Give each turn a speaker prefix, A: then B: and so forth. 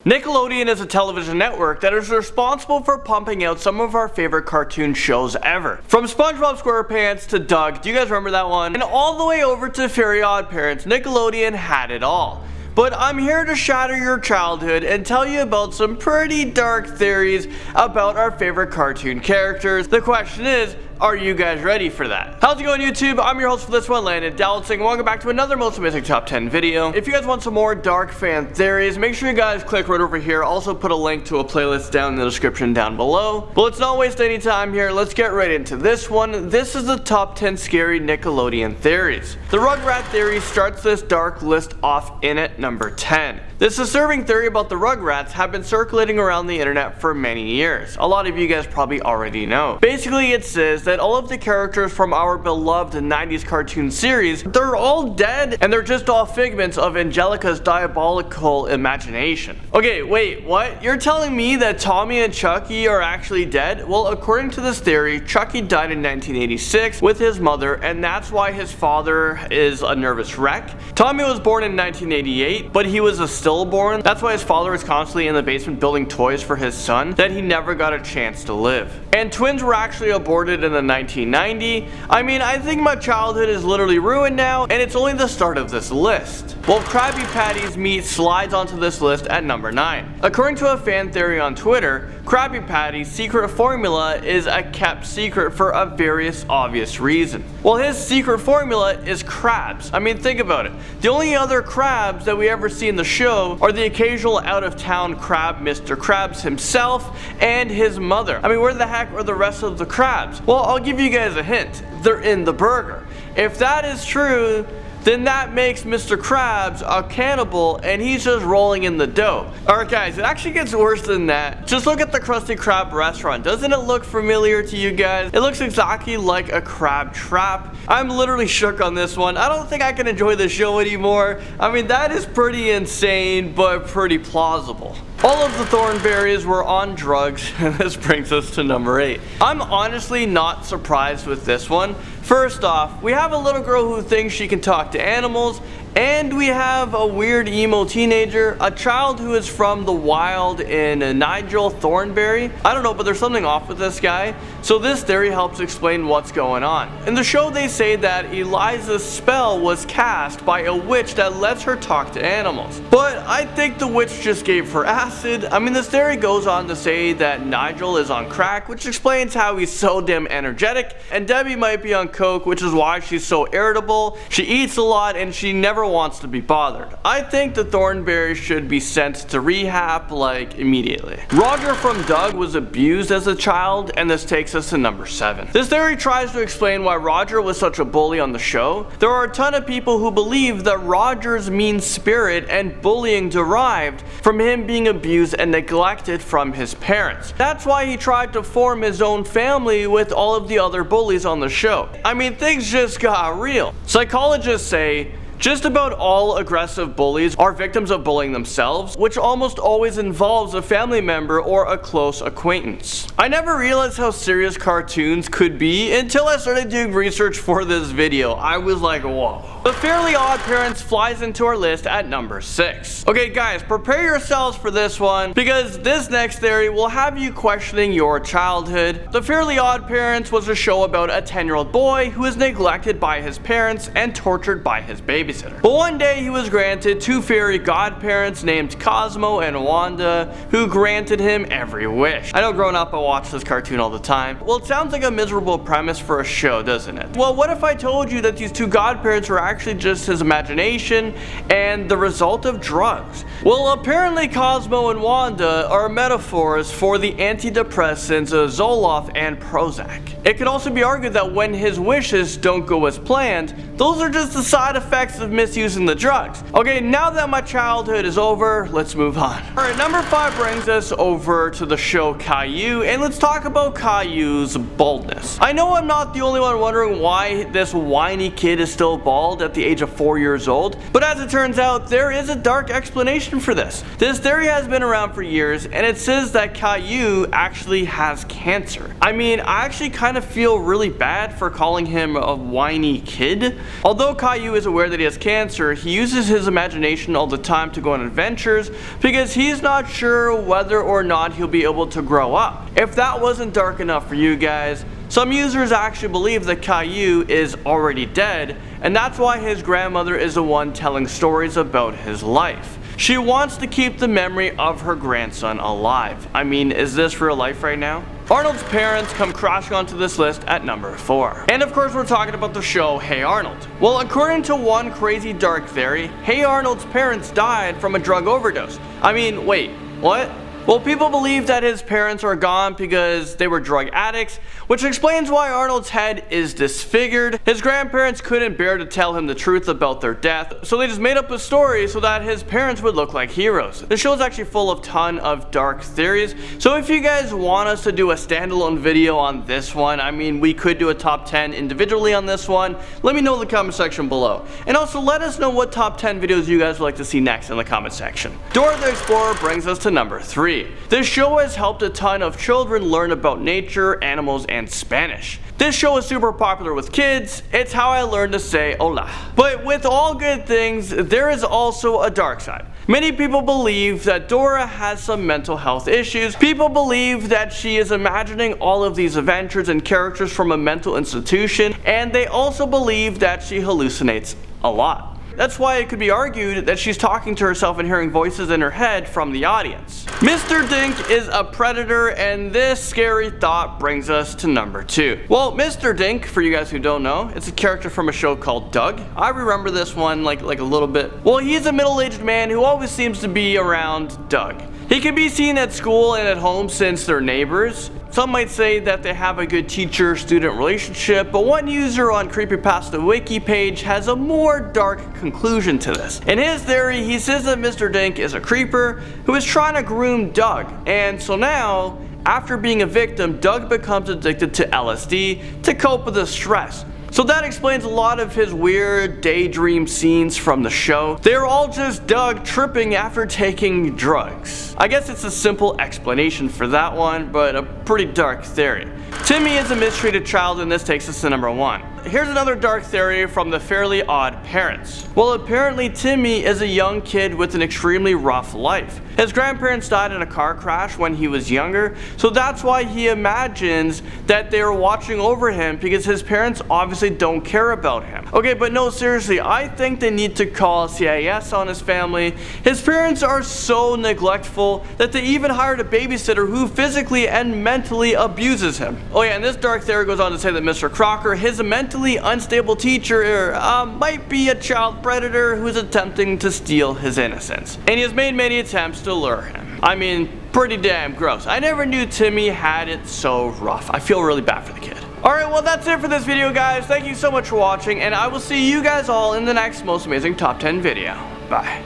A: Nickelodeon is a television network that is responsible for pumping out some of our favorite cartoon shows ever. From Spongebob Squarepants to Doug, do you guys remember that one? And all the way over to Fairly Oddparents, Nickelodeon had it all. But I'm here to shatter your childhood and tell you about some pretty dark theories about our favorite cartoon characters. The question is, are you guys ready for that? How's it going, YouTube? I'm your host for this one, Landon, Dowlatsingh. Welcome back to another Most Amazing Top 10 video. If you guys want some more dark fan theories, make sure you guys click right over here. Also put a link to a playlist down in the description down below. But let's not waste any time here. Let's get right into this one. This is the top 10 scary Nickelodeon theories. The Rugrats theory starts this dark list off in at number 10. This disturbing theory about the Rugrats have been circulating around the internet for many years. A lot of you guys probably already know. Basically, it says that all of the characters from our beloved 90s cartoon series, they're all dead and they're just all figments of Angelica's diabolical imagination. Okay, wait, what? You're telling me that Tommy and Chucky are actually dead? Well, according to this theory, Chucky died in 1986 with his mother, and that's why his father is a nervous wreck. Tommy was born in 1988, but he was a stillborn. That's why his father was constantly in the basement building toys for his son that he never got a chance to live. And twins were actually aborted in the 1990. I mean, I think my childhood is literally ruined now, and it's only the start of this list. Well, Krabby Patty's meat slides onto this list at number 9. According to a fan theory on Twitter, Krabby Patty's secret formula is a kept secret for a very obvious reason. Well, his secret formula is crabs. I mean, think about it. The only other crabs that we ever see in the show are the occasional out-of-town crab, Mr. Krabs himself, and his mother. I mean, where the heck are the rest of the crabs? Well, I'll give you guys a hint. They're in the burger. If that is true, then that makes Mr. Krabs a cannibal and he's just rolling in the dough. Alright guys, it actually gets worse than that. Just look at the Krusty Krab restaurant. Doesn't it look familiar to you guys? It looks exactly like a crab trap. I'm literally shook on this one. I don't think I can enjoy the show anymore. I mean, that is pretty insane, but pretty plausible. All of the Thornberrys were on drugs, and this brings us to number 8. I'm honestly not surprised with this one. First off, we have a little girl who thinks she can talk to animals, and we have a weird emo teenager, a child who is from the wild in Nigel Thornberry. I don't know, but there's something off with this guy. So this theory helps explain what's going on. In the show, they say that Eliza's spell was cast by a witch that lets her talk to animals. But I think the witch just gave her acid. I mean, this theory goes on to say that Nigel is on crack, which explains how he's so damn energetic, and Debbie might be on coke, which is why she's so irritable. She eats a lot and she never wants to be bothered. I think the Thornberrys should be sent to rehab, like, immediately. Roger from Doug was abused as a child, and this takes us to number 7. This theory tries to explain why Roger was such a bully on the show. There are a ton of people who believe that Roger's mean spirit and bullying derived from him being abused and neglected from his parents. That's why he tried to form his own family with all of the other bullies on the show. I mean, things just got real. Psychologists say just about all aggressive bullies are victims of bullying themselves, which almost always involves a family member or a close acquaintance. I never realized how serious cartoons could be until I started doing research for this video. I was like, whoa. The Fairly Oddparents flies into our list at number 6. Okay guys, prepare yourselves for this one, because this next theory will have you questioning your childhood. The Fairly Oddparents was a show about a 10-year-old boy who is neglected by his parents and tortured by his babysitter. But one day he was granted 2 fairy godparents named Cosmo and Wanda, who granted him every wish. I know growing up I watched this cartoon all the time. Well, it sounds like a miserable premise for a show, doesn't it? Well, what if I told you that these 2 godparents were actually just his imagination and the result of drugs? Well, apparently Cosmo and Wanda are metaphors for the antidepressants Zoloft and Prozac. It could also be argued that when his wishes don't go as planned, those are just the side effects of misusing the drugs. Okay, now that my childhood is over, let's move on. Alright, number 5 brings us over to the show CAILLOU, and let's talk about Caillou's baldness. I know I'm not the only one wondering why this whiny kid is still bald. killed at the age of 4 years old. But as it turns out, there is a dark explanation for this. This theory has been around for years, and it says that CAILLOU actually has cancer. I mean, I actually kind of feel really bad for calling him a whiny kid. Although CAILLOU is aware that he has cancer, he uses his imagination all the time to go on adventures because he's not sure whether or not he'll be able to grow up. If that wasn't dark enough for you guys, some users actually believe that CAILLOU is already dead, and that's why his grandmother is the one telling stories about his life. She wants to keep the memory of her grandson alive. I mean, is this real life right now? Arnold's parents come crashing onto this list at number 4. And of course we're talking about the show Hey Arnold. Well, according to one crazy dark theory, Hey Arnold's parents died from a drug overdose. I mean, wait, what? Well, people believe that his parents are gone because they were drug addicts, which explains why Arnold's head is disfigured. His grandparents couldn't bear to tell him the truth about their death, so they just made up a story so that his parents would look like heroes. The show is actually full of ton of dark theories, so if you guys want us to do a standalone video on this one, I mean, we could do a top 10 individually on this one. Let me know in the comment section below. And also let us know what top 10 videos you guys would like to see next in the comment section. Dora the Explorer brings us to number 3. This show has helped a ton of children learn about nature, animals, and Spanish. This show is super popular with kids. It's how I learned to say hola. But with all good things, there is also a dark side. Many people believe that Dora has some mental health issues. People believe that she is imagining all of these adventures and characters from a mental institution, and they also believe that she hallucinates a lot. That's why it could be argued that she's talking to herself and hearing voices in her head from the audience. Mr. Dink is a predator, and this scary thought brings us to number 2. Well, Mr. Dink, for you guys who don't know, it's a character from a show called Doug. I remember this one like a little bit. Well, he's a middle-aged man who always seems to be around Doug. He can be seen at school and at home since they're neighbors. Some might say that they have a good teacher-student relationship, but one user on Creepypasta Wiki page has a more dark conclusion to this. In his theory, he says that Mr. Dink is a creeper who is trying to groom Doug, and so now, after being a victim, Doug becomes addicted to LSD to cope with the stress. So that explains a lot of his weird daydream scenes from the show. They're all just Doug tripping after taking drugs. I guess it's a simple explanation for that one, but a pretty dark theory. Timmy is a mistreated child, and this takes us to number 1. Here's another dark theory from the Fairly Oddparents. Well, apparently Timmy is a young kid with an extremely rough life. His grandparents died in a car crash when he was younger, so that's why he imagines that they are watching over him because his parents obviously don't care about him. Okay, but no, seriously, I think they need to call CIS on his family. His parents are so neglectful that they even hired a babysitter who physically and mentally abuses him. Oh yeah, and this dark theory goes on to say that Mr. Crocker, his mentally unstable teacher, might be a child predator who's attempting to steal his innocence. And he has made many attempts to lure him. I mean, pretty damn gross. I never knew Timmy had it so rough. I feel really bad for the kid. Alright, well that's it for this video, guys. Thank you so much for watching, and I will see you guys all in the next most amazing top 10 video. Bye.